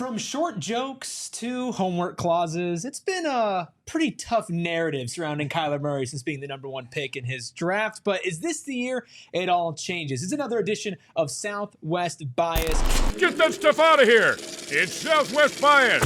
From short jokes to homework clauses, it's been a pretty tough narrative surrounding Kyler Murray since being the #1 pick in his draft. But is this the year it all changes? It's another edition of Southwest Bias. Get that stuff out of here. It's Southwest Bias.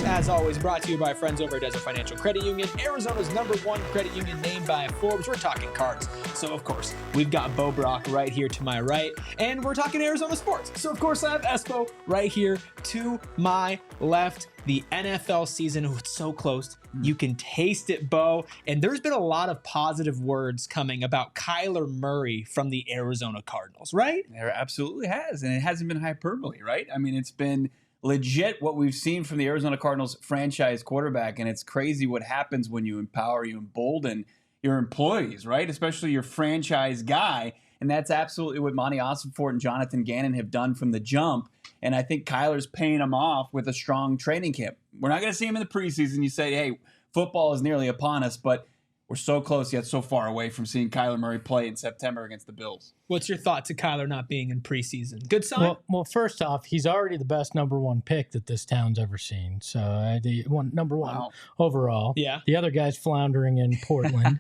As always, brought to you by friends over at Desert Financial Credit Union, Arizona's #1 credit union named by Forbes. We're talking cards. So, of course, we've got Brack right here to my right, and we're talking Arizona sports. So, of course, I have Espo right here to my left. The NFL season, it's so close. You can taste it, Bo. And there's been a lot of positive words coming about Kyler Murray from the Arizona Cardinals, right? There absolutely has, and it hasn't been hyperbole, right? I mean, it's been legit what we've seen from the Arizona Cardinals franchise quarterback, and it's crazy what happens when you empower, you embolden your employees, right? Especially your franchise guy, and that's absolutely what Monty Ossenfort and Jonathan Gannon have done from the jump, and I think Kyler's paying him off with a strong training camp. We're not going to see him in the preseason. You say, hey, football is nearly upon us, but we're so close yet so far away from seeing Kyler Murray play in September against the Bills. What's your thought to Kyler not being in preseason? Good sign? Well, first off, he's already the best #1 pick that this town's ever seen. So the #1 overall. Yeah. The other guy's floundering in Portland.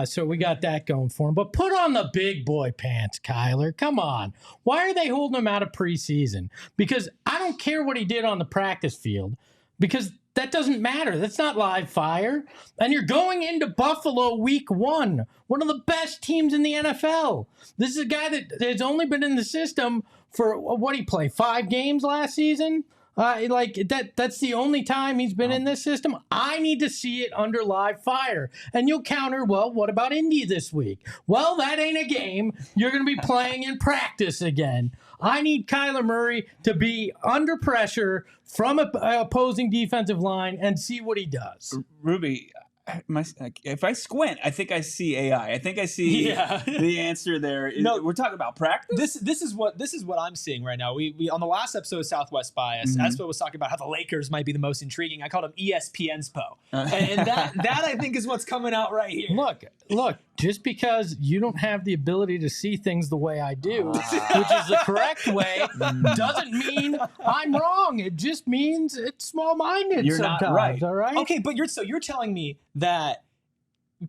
So we got that going for him. But put on the big boy pants, Kyler. Come on. Why are they holding him out of preseason? Because I don't care what he did on the practice field, because that doesn't matter. That's not live fire. And you're going into Buffalo week 1, one of the best teams in the NFL. This is a guy that has only been in the system for, what did he play, 5 games last season? That's the only time he's been in this system. I need to see it under live fire. And you'll counter, well, what about Indy this week? Well, that ain't a game. You're going to be playing in practice again. I need Kyler Murray to be under pressure from an opposing defensive line and see what he does. Ruby, if I squint, I think I see AI. I think I see the answer there. No, we're talking about practice. This is what I'm seeing right now. We on the last episode of Southwest Bias, Espo was talking about how the Lakers might be the most intriguing. I called him ESPN's Po, and that I think is what's coming out right here. Look. Just because you don't have the ability to see things the way I do, which is the correct way, doesn't mean I'm wrong. It just means it's small-minded. You're sometimes, not right. All right. Okay, but you're telling me that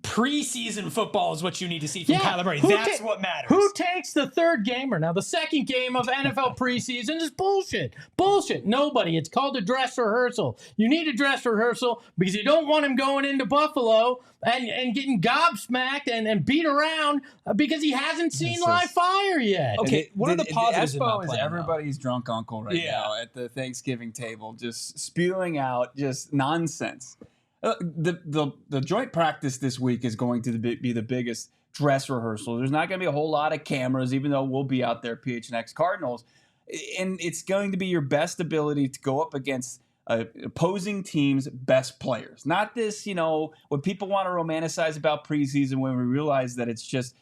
preseason football is what you need to see from Kyler Murray. That's what matters. Who takes the third gamer? Now, the second game of NFL preseason is bullshit. Bullshit. Nobody. It's called a dress rehearsal. You need a dress rehearsal because you don't want him going into Buffalo and getting gobsmacked and beat around because he hasn't seen live fire yet. Okay, what are the positives in Espo that is plan, everybody's drunk uncle right now at the Thanksgiving table, just spewing out just nonsense. The joint practice this week is going to be the biggest dress rehearsal. There's not going to be a whole lot of cameras, even though we'll be out there, PHNX Cardinals. And it's going to be your best ability to go up against opposing teams' best players. Not this, what people want to romanticize about preseason when we realize that it's just,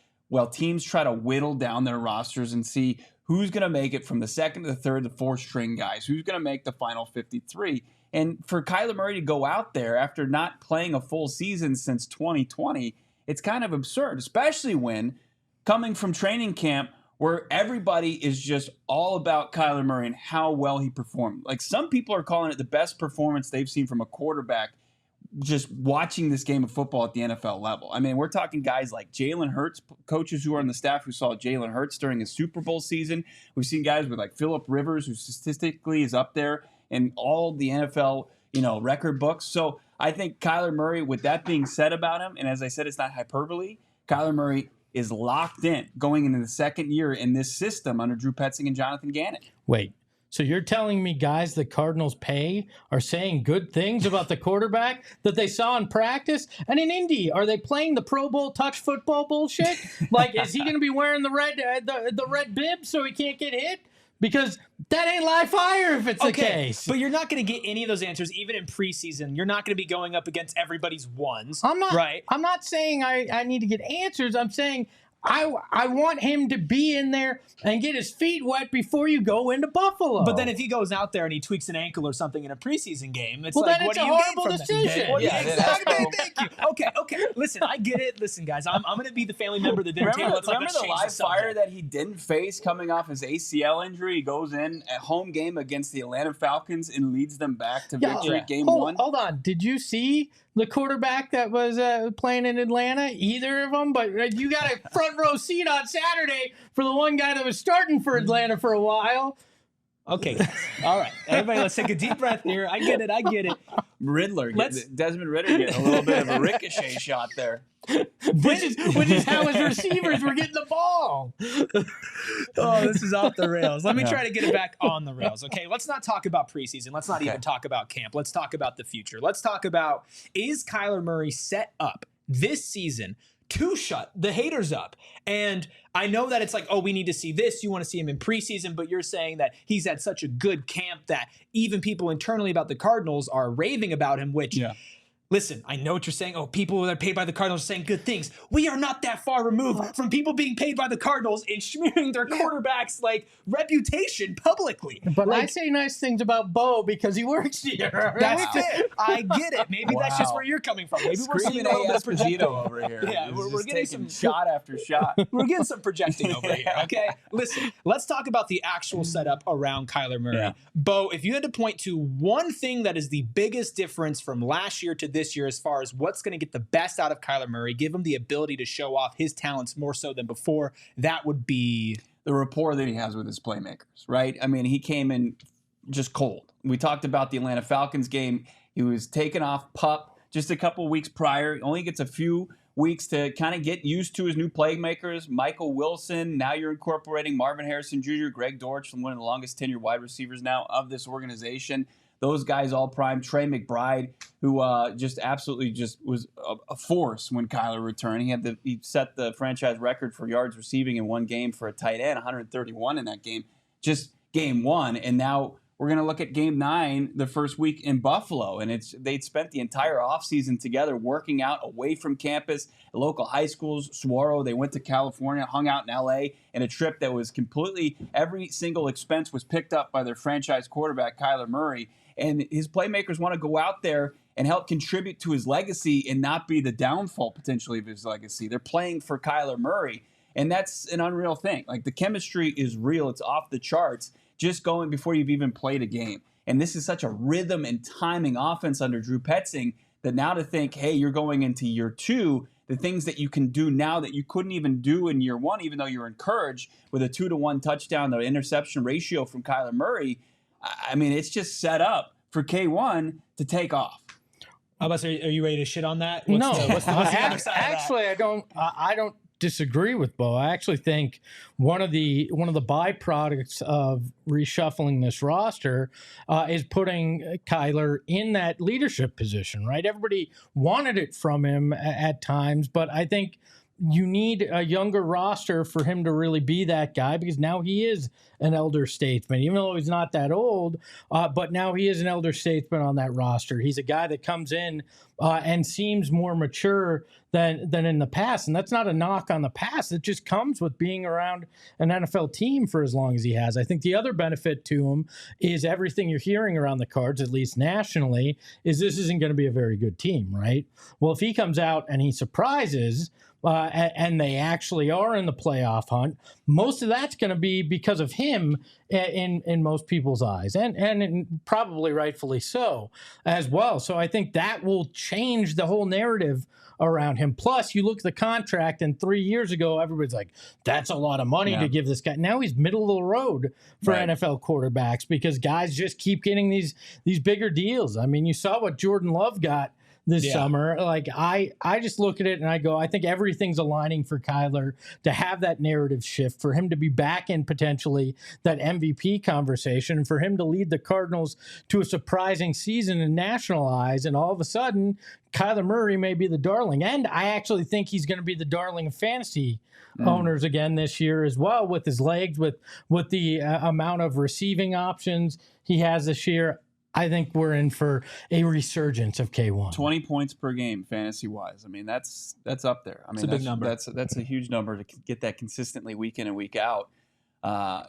teams try to whittle down their rosters and see who's going to make it from the second to the third to fourth string guys, who's going to make the final 53. And for Kyler Murray to go out there after not playing a full season since 2020, it's kind of absurd, especially when coming from training camp where everybody is just all about Kyler Murray and how well he performed. Like, some people are calling it the best performance they've seen from a quarterback just watching this game of football at the NFL level. I mean, we're talking guys like Jalen Hurts, coaches who are on the staff who saw Jalen Hurts during his Super Bowl season. We've seen guys with like Phillip Rivers, who statistically is up there in all the NFL, record books. So I think Kyler Murray, with that being said about him, and as I said, it's not hyperbole, Kyler Murray is locked in going into the second year in this system under Drew Petzing and Jonathan Gannon. Wait, so you're telling me guys the Cardinals pay are saying good things about the quarterback that they saw in practice? And in Indy, are they playing the Pro Bowl touch football bullshit? Like, is he going to be wearing the red bib so he can't get hit? Because that ain't live fire if it's the case. But you're not going to get any of those answers even in preseason. You're not going to be going up against everybody's ones. I'm not. Right. I'm not saying I need to get answers. I'm saying I want him to be in there and get his feet wet before you go into Buffalo. But then if he goes out there and he tweaks an ankle or something in a preseason game, it's well, like, then what it's do a you horrible gain from decision. that? Well, Yeah, exactly. that's Thank you. Okay. Listen, I get it. Listen, guys, I'm going to be the family member that didn't Remember, take. remember the live fire that he didn't face coming off his ACL injury? He goes in at home game against the Atlanta Falcons and leads them back to victory game one. Hold on. Did you see the quarterback that was playing in Atlanta? Either of them? But you got a front row seat on Saturday for the one guy that was starting for Atlanta for a while. Okay. All right. Everybody, let's take a deep breath here. I get it. Desmond Ritter getting a little bit of a ricochet shot there. Which is how his receivers were getting the ball. Oh, this is off the rails. Let me try to get it back on the rails. Okay, let's not talk about preseason. Let's not even talk about camp. Let's talk about the future. Let's talk about, is Kyler Murray set up this season to shut the haters up? And I know that it's like, oh, we need to see this. You want to see him in preseason, but you're saying that he's had such a good camp that even people internally about the Cardinals are raving about him, which... Yeah. Listen, I know what you're saying. Oh, people that are paid by the Cardinals are saying good things. We are not that far removed from people being paid by the Cardinals and smearing their quarterback's reputation publicly. But I say nice things about Bo because he works here. That's it. I get it. Maybe that's just where you're coming from. Maybe we're seeing a little bit of projecting over here. Yeah, we're getting some shot after shot. We're getting some projecting over here. Okay, listen. Let's talk about the actual setup around Kyler Murray. Yeah. Bo, if you had to point to one thing that is the biggest difference from last year to this year as far as what's going to get the best out of Kyler Murray, give him the ability to show off his talents more so than before, that would be the rapport that he has with his playmakers, right? I mean, he came in just cold. We talked about the Atlanta Falcons game. He was taken off PUP just a couple weeks prior. He only gets a few weeks to kind of get used to his new playmakers. Michael Wilson, now you're incorporating Marvin Harrison Jr., Greg Dortch, one of the longest tenured wide receivers now of this organization. Those guys all prime. Trey McBride, who just absolutely just was a force when Kyler returned. He set the franchise record for yards receiving in one game for a tight end, 131 in that game, just game one. And now we're going to look at game 9, the first week in Buffalo. And they'd spent the entire offseason together working out away from campus, local high schools, Saguaro. They went to California, hung out in L.A., and a trip that was completely, every single expense was picked up by their franchise quarterback, Kyler Murray. And his playmakers want to go out there and help contribute to his legacy and not be the downfall potentially of his legacy. They're playing for Kyler Murray, and that's an unreal thing. Like, the chemistry is real. It's off the charts just going before you've even played a game. And this is such a rhythm and timing offense under Drew Petzing that now to think, hey, you're going into year 2, the things that you can do now that you couldn't even do in year 1, even though you're encouraged with a 2-to-1 touchdown, the interception ratio from Kyler Murray, I mean, it's just set up for K1 to take off. Are you ready to shit on that? No, Actually, I don't disagree with Bo. I actually think one of the byproducts of reshuffling this roster is putting Kyler in that leadership position. Right? Everybody wanted it from him at times, but I think you need a younger roster for him to really be that guy, because now he is an elder statesman, even though he's not that old, but now he is an elder statesman on that roster. He's a guy that comes in and seems more mature than in the past. And that's not a knock on the past. It just comes with being around an NFL team for as long as he has. I think the other benefit to him is everything you're hearing around the Cards, at least nationally, is this isn't going to be a very good team, right? Well, if he comes out and he surprises, and they actually are in the playoff hunt, most of that's going to be because of him in most people's eyes, and probably rightfully so as well. So I think that will change the whole narrative around him. Plus, you look at the contract, and 3 years ago, everybody's like, that's a lot of money to give this guy. Now he's middle of the road for NFL quarterbacks, because guys just keep getting these bigger deals. I mean, you saw what Jordan Love got this summer. Like, I just look at it and I go, I think everything's aligning for Kyler to have that narrative shift, for him to be back in potentially that MVP conversation, and for him to lead the Cardinals to a surprising season in national eyes. And all of a sudden, Kyler Murray may be the darling. And I actually think he's going to be the darling of fantasy owners again this year as well, with his legs, with the amount of receiving options he has this year. I think we're in for a resurgence of K1. 20 points per game, fantasy wise. I mean, that's up there. I mean, it's a big number. That's a huge number to get that consistently week in and week out. I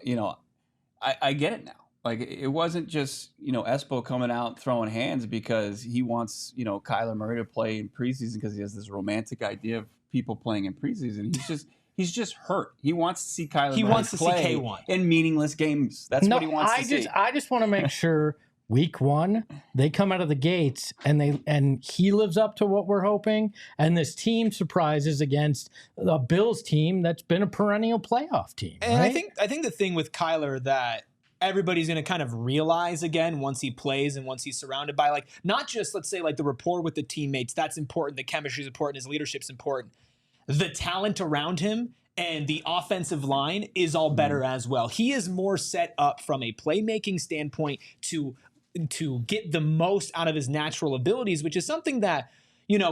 get it now. Like, it wasn't just, Espo coming out throwing hands because he wants, Kyler Murray to play in preseason because he has this romantic idea of people playing in preseason. He's just hurt. He wants to see Kyler Murray play K1 in meaningless games. That's what he wants to see. I just want to make sure week 1 they come out of the gates and he lives up to what we're hoping, and this team surprises against the Bills team that's been a perennial playoff team. And right? I think the thing with Kyler that everybody's going to kind of realize again once he plays and once he's surrounded by, like, not just, let's say, like the rapport with the teammates, that's important, the chemistry is important, his leadership's important. The talent around him and the offensive line is all better as well. He is more set up from a playmaking standpoint to get the most out of his natural abilities, which is something that,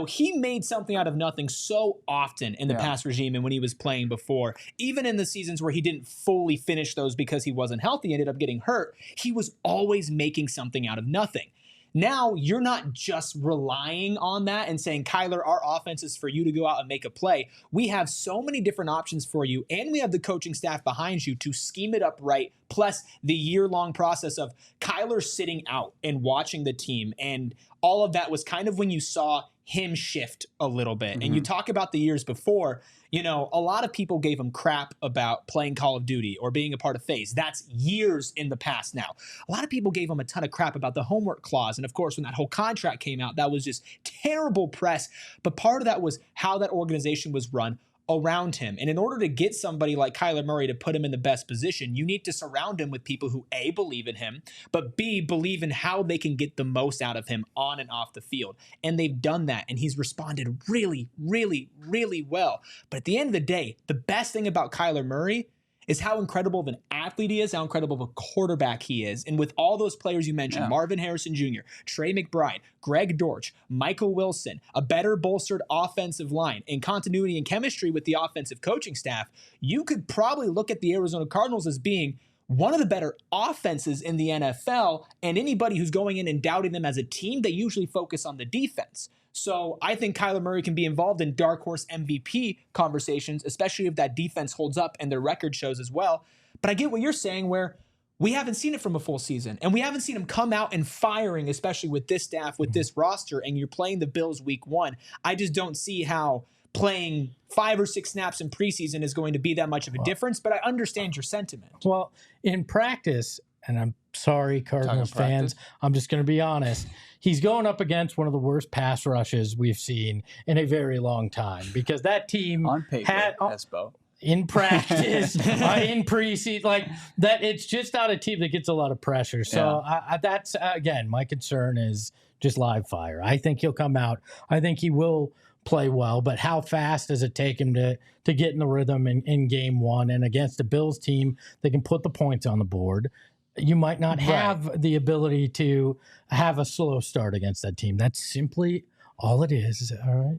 he made something out of nothing so often in the past regime and when he was playing before. Even in the seasons where he didn't fully finish those because he wasn't healthy, ended up getting hurt, he was always making something out of nothing. Now, you're not just relying on that and saying, Kyler, our offense is for you to go out and make a play. We have so many different options for you, and we have the coaching staff behind you to scheme it up right, plus the year-long process of Kyler sitting out and watching the team. And all of that was kind of when you saw him shift a little bit. And you talk about the years before, a lot of people gave him crap about playing Call of Duty or being a part of FaZe. That's years in the past now. A lot of people gave him a ton of crap about the homework clause. And of course, when that whole contract came out, that was just terrible press. But part of that was how that organization was run around him. And in order to get somebody like Kyler Murray to put him in the best position, you need to surround him with people who A, believe in him, but B, believe in how they can get the most out of him on and off the field. And they've done that, and he's responded really, really, really well. But at the end of the day, the best thing about Kyler Murray is how incredible of an athlete he is, how incredible of a quarterback he is. And with all those players you mentioned, Marvin Harrison Jr., Trey McBride, Greg Dortch, Michael Wilson, a better bolstered offensive line, and continuity and chemistry with the offensive coaching staff, you could probably look at the Arizona Cardinals as being one of the better offenses in the NFL, and anybody who's going in and doubting them as a team, they usually focus on the defense. So I think Kyler Murray can be involved in dark horse MVP conversations, especially if that defense holds up and their record shows as well. But I get what you're saying, where we haven't seen it from a full season, and we haven't seen him come out and firing, especially with this staff, with this roster, and you're playing the Bills week 1. I just don't see how playing 5 or 6 snaps in preseason is going to be that much of a difference, but I understand your sentiment. Well, in practice, and I'm sorry, Cardinals fans, I'm just going to be honest, he's going up against one of the worst pass rushes we've seen in a very long time, because that team on paper, Espo. In practice, in preseason, like that, it's just not a team that gets a lot of pressure. So that's, again, my concern is just live fire. I think he'll come out. I think he will play well, but how fast does it take him to get in the rhythm in game 1? And against the Bills team, they can put the points on the board. You might not have the ability to have a slow start against that team. That's simply all it is. All right.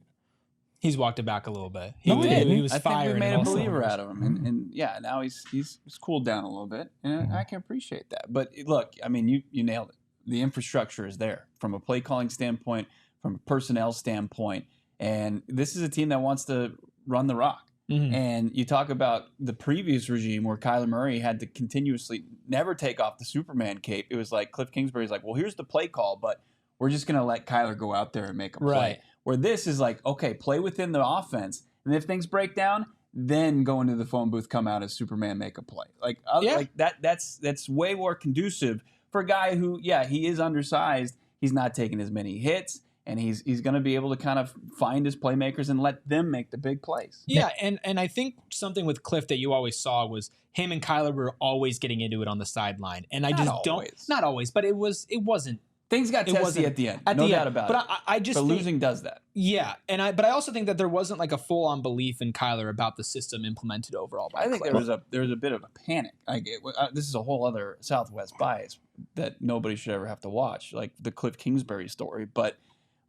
He's walked it back a little bit. He was I fired. think we made a believer out of him, and now he's cooled down a little bit, and I can appreciate that. But look, I mean, you nailed it. The infrastructure is there from a play calling standpoint, from a personnel standpoint, and this is a team that wants to run the rock. And you talk about the previous regime where Kyler Murray had to continuously never take off the Superman cape. It was like Cliff Kingsbury's like, well, here's the play call, but we're just going to let Kyler go out there and make a play. Right. Where this is like, okay, play within the offense, and if things break down, then go into the phone booth, come out as Superman, make a play. Like that's way more conducive for a guy who, he is undersized. He's not taking as many hits. And he's going to be able to kind of find his playmakers and let them make the big plays. Yeah, and I think something with Cliff that you always saw was him and Kyler were always getting into it on the sideline. And I just not always, but it wasn't. Things got testy at the end. No doubt about it. But I just think losing does that. Yeah, but I also think that there wasn't like a full-on belief in Kyler about the system implemented overall by Cliff. There was a bit of a panic. This is a whole other Southwest bias that nobody should ever have to watch, like the Cliff Kingsbury story, but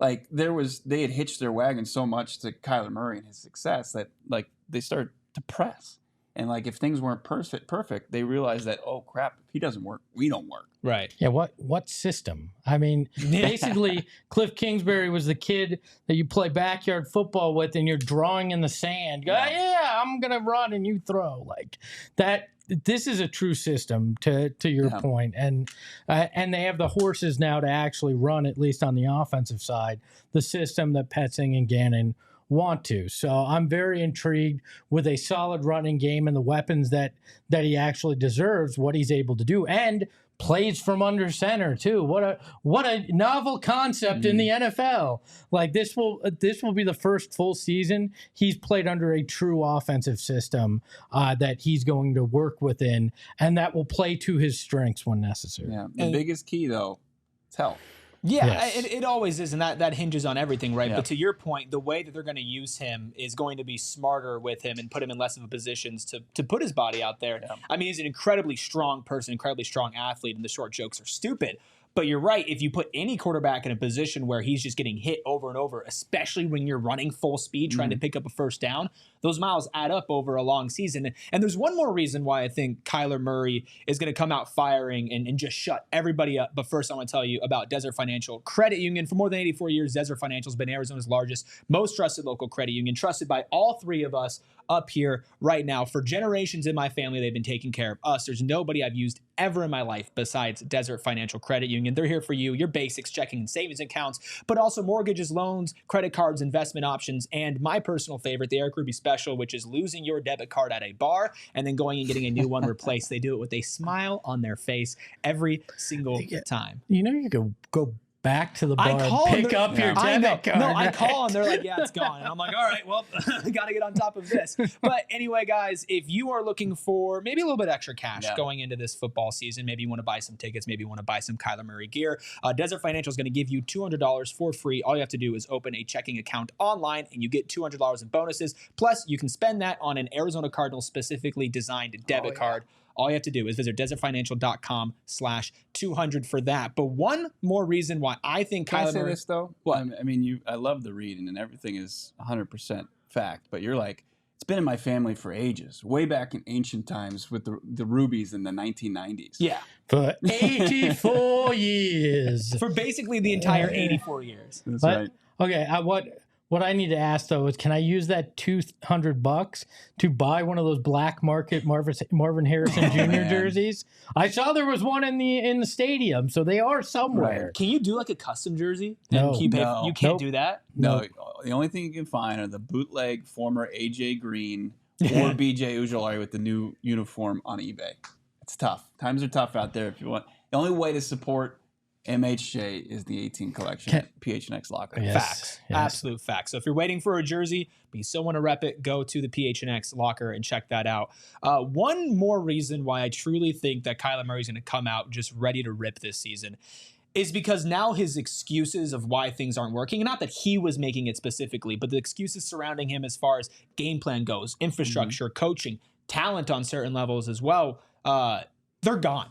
like they had hitched their wagon so much to Kyler Murray and his success that like they started to press. And like if things weren't perfect, they realized that, oh crap, if he doesn't work, we don't work. Right. Yeah, what system? I mean, basically, Cliff Kingsbury was the kid that you play backyard football with, and you're drawing in the sand. Go, yeah, I'm gonna run and you throw like that. This is a true system, to your point, and they have the horses now to actually run, at least on the offensive side, the system that Petzing and Gannon want to. So I'm very intrigued with a solid running game and the weapons that he actually deserves, what he's able to do, and plays from under center too. What a novel concept in the NFL. Like this will be the first full season he's played under a true offensive system that he's going to work within, and that will play to his strengths when necessary. Yeah. The biggest key though, is health. Yeah, Yes. it always is, and that hinges on everything, right? But to your point, the way that they're going to use him is going to be smarter with him and put him in less of a positions to put his body out there. Yeah. I mean, he's an incredibly strong person, incredibly strong athlete, and the short jokes are stupid. But you're right. If you put any quarterback in a position where he's just getting hit over and over, especially when you're running full speed trying to pick up a first down, those miles add up over a long season. And there's one more reason why I think Kyler Murray is going to come out firing and just shut everybody up. But first, I want to tell you about Desert Financial Credit Union. For more than 84 years, Desert Financial has been Arizona's largest, most trusted local credit union, trusted by all three of us up here right now. For generations in my family, they've been taking care of us. There's nobody I've used ever in my life besides Desert Financial Credit Union. They're here for you, your basics, checking and savings accounts, but also mortgages, loans, credit cards, investment options, and my personal favorite, the Erik Ruby Special, which is losing your debit card at a bar and then going and getting a new one replaced. They do it with a smile on their face every single time. You know, you could go back to the bar and pick up your debit card. No, I call and they're like, yeah, it's gone. And I'm like, all right, well, got to get on top of this. But anyway, guys, if you are looking for maybe a little bit extra cash going into this football season, maybe you want to buy some tickets, maybe you want to buy some Kyler Murray gear, Desert Financial is going to give you $200 for free. All you have to do is open a checking account online and you get $200 in bonuses. Plus, you can spend that on an Arizona Cardinals specifically designed debit card. All you have to do is visit desertfinancial.com/200 for that. But one more reason why I think Can Kyler I say Murray... this, though? What? I mean, I love the reading, and everything is 100% fact. But you're like, it's been in my family for ages, way back in ancient times with the Rubies in the 1990s. Yeah. For 84 years. For basically the entire 84 years. That's right. Okay, what I need to ask though is, can I use that $200 to buy one of those black market Marvin Harrison Jr. jerseys? I saw there was one in the stadium, so they are somewhere. Right. Can you do like a custom jersey? No. You can't do that? No, the only thing you can find are the bootleg former AJ Green or BJ Ujulari with the new uniform on eBay. It's tough. Times are tough out there. If you want, the only way to support MHJ is the 18 collection at PHNX Locker. Yes. Facts. Yes. Absolute facts. So if you're waiting for a jersey, but you still want to rep it, go to the PHNX Locker and check that out. One more reason why I truly think that Kyler Murray's going to come out just ready to rip this season is because now his excuses of why things aren't working, and not that he was making it specifically, but the excuses surrounding him as far as game plan goes, infrastructure, coaching, talent on certain levels as well, they're gone.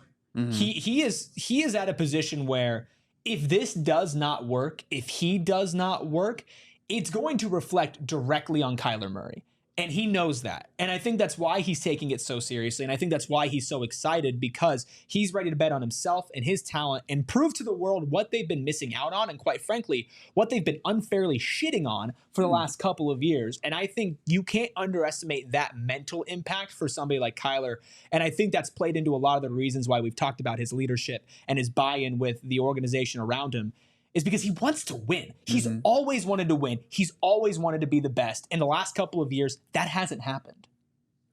He is at a position where if this does not work, if he does not work, it's going to reflect directly on Kyler Murray. And he knows that. And I think that's why he's taking it so seriously. And I think that's why he's so excited, because he's ready to bet on himself and his talent and prove to the world what they've been missing out on. And quite frankly, what they've been unfairly shitting on for the last couple of years. And I think you can't underestimate that mental impact for somebody like Kyler. And I think that's played into a lot of the reasons why we've talked about his leadership and his buy-in with the organization around him. Is because he wants to win. He's always wanted to win. He's always wanted to be the best. In the last couple of years, that hasn't happened.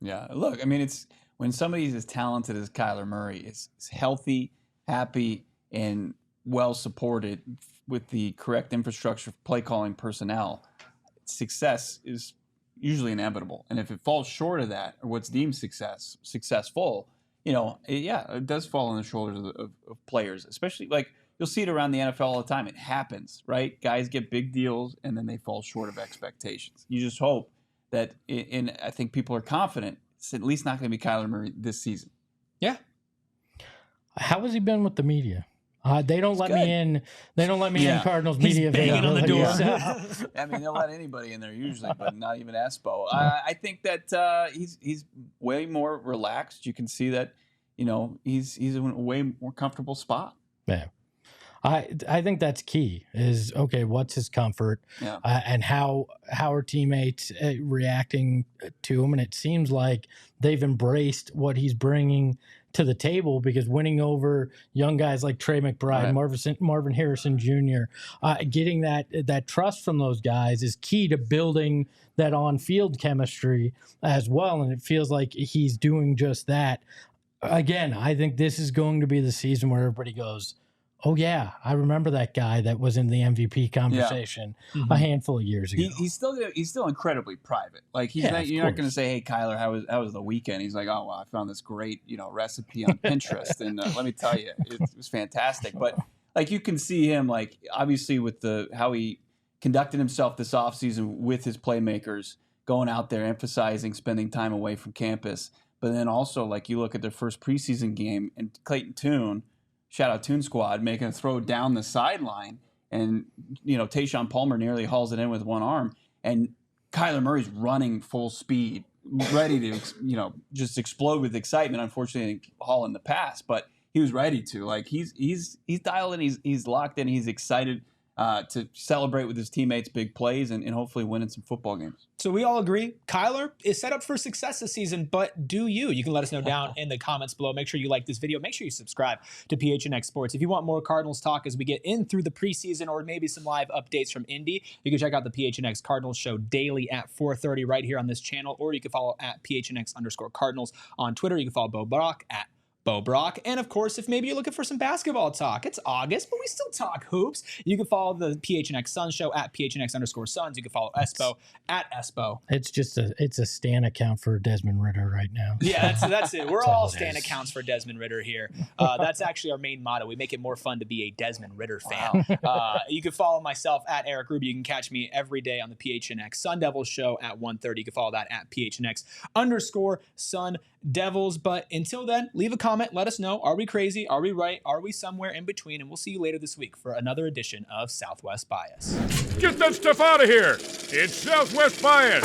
Yeah, look, I mean, it's when somebody's as talented as Kyler Murray is healthy, happy, and well supported with the correct infrastructure, play calling personnel, success is usually inevitable. And if it falls short of that, or what's deemed successful, it does fall on the shoulders of players, especially like. You'll see it around the NFL all the time. It happens, right? Guys get big deals, and then they fall short of expectations. You just hope that, and I think people are confident, it's at least not going to be Kyler Murray this season. Yeah. How has he been with the media? They don't let me in. They don't let me in Cardinals media. Banging on the door. I mean, they'll let anybody in there usually, but not even Espo. I think that he's way more relaxed. You can see that, he's in a way more comfortable spot. Yeah. I think that's key is, okay, what's his comfort and how are teammates reacting to him? And it seems like they've embraced what he's bringing to the table, because winning over young guys like Trey McBride, Marvin Harrison Jr., getting that trust from those guys is key to building that on-field chemistry as well. And it feels like he's doing just that. Again, I think this is going to be the season where everybody goes, oh, yeah, I remember that guy that was in the MVP conversation a handful of years ago. He's still incredibly private. Like, you're not going to say, hey, Kyler, how was the weekend? He's like, oh, well, I found this great, recipe on Pinterest. And let me tell you, it was fantastic. But, like, you can see him, like, obviously with how he conducted himself this offseason with his playmakers, going out there, emphasizing spending time away from campus. But then also, like, you look at their first preseason game, and Clayton Tune, shout out Toon Squad, making a throw down the sideline, and Tayshaun Palmer nearly hauls it in with one arm, and Kyler Murray's running full speed, ready to just explode with excitement. Unfortunately, I think haul in the pass, but he was ready to. Like, he's dialed in, he's locked in, he's excited to celebrate with his teammates big plays and hopefully winning some football games. So we all agree Kyler is set up for success this season, but do you? You can let us know down in the comments below. Make sure you like this video. Make sure you subscribe to PHNX Sports. If you want more Cardinals talk as we get in through the preseason, or maybe some live updates from Indy, you can check out the PHNX Cardinals show daily at 4:30 right here on this channel, or you can follow at PHNX_Cardinals on Twitter. You can follow Bo Brock at Bo Brock. And of course, if maybe you're looking for some basketball talk, it's August, but we still talk hoops. You can follow the PHNX Suns show at PHNX_Suns. You can follow Espo at Espo. It's a Stan account for Desmond Ritter right now. Yeah, that's it. We're all Stan accounts for Desmond Ritter here. That's actually our main motto. We make it more fun to be a Desmond Ritter fan. Wow. You can follow myself at Erik Ruby. You can catch me every day on the PHNX Sun Devils show at 1:30. You can follow that at PHNX_Sun Devils. But until then, leave a comment. Let us know. Are we crazy? Are we right? Are we somewhere in between? And we'll see you later this week for another edition of Southwest Bias. Get that stuff out of here. It's Southwest Bias.